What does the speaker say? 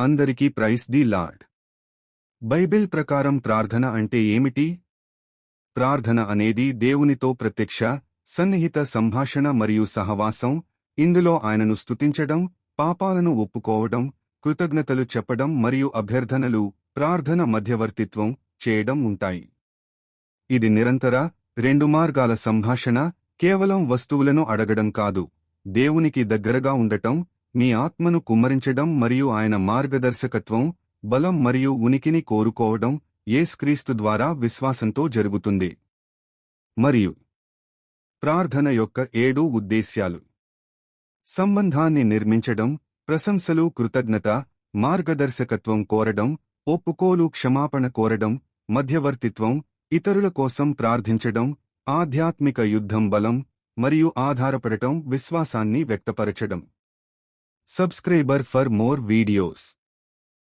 అందరికీ praise the lord. Bible ప్రకారం ప్రార్థన అంటే ఏమిటి? ప్రార్థన అనేది దేవునితో ప్రత్యక్ష, సన్నిహిత సంభాషణ మరియు సహవాసం. ఇందులో ఆయనను స్తుతించడం, పాపాలను ఒప్పుకోవడం, కృతజ్ఞతలు చెప్పడం మరియు అభ్యర్థనలు, ప్రార్థన మధ్యవర్తిత్వం చేయడం ఉంటాయి. ఇది నిరంతర, రెండు మార్గాల సంభాషణ, కేవలం వస్తువులను అడగడం కాదు. దేవునికి దగ్గరగా ఉండటం, మీ ఆత్మను కుమ్మరించడం మరియు ఆయన మార్గదర్శకత్వం, బలం మరియు ఉనికిని కోరుకోవడం యేసుక్రీస్తు ద్వారా విశ్వాసంతో జరుగుతుంది. మరియు ప్రార్థన యొక్క 7 ఉద్దేశ్యాలు: సంబంధాన్ని నిర్మించడం, ప్రశంసలు, కృతజ్ఞత, మార్గదర్శకత్వం కోరడం, ఒప్పుకోలు, క్షమాపణ కోరడం, మధ్యవర్తిత్వం, ఇతరుల కోసం ప్రార్థించడం, ఆధ్యాత్మిక యుద్ధం, బలం మరియు ఆధారపడటం, విశ్వాసాన్ని వ్యక్తపరచడం. Subscriber for more videos.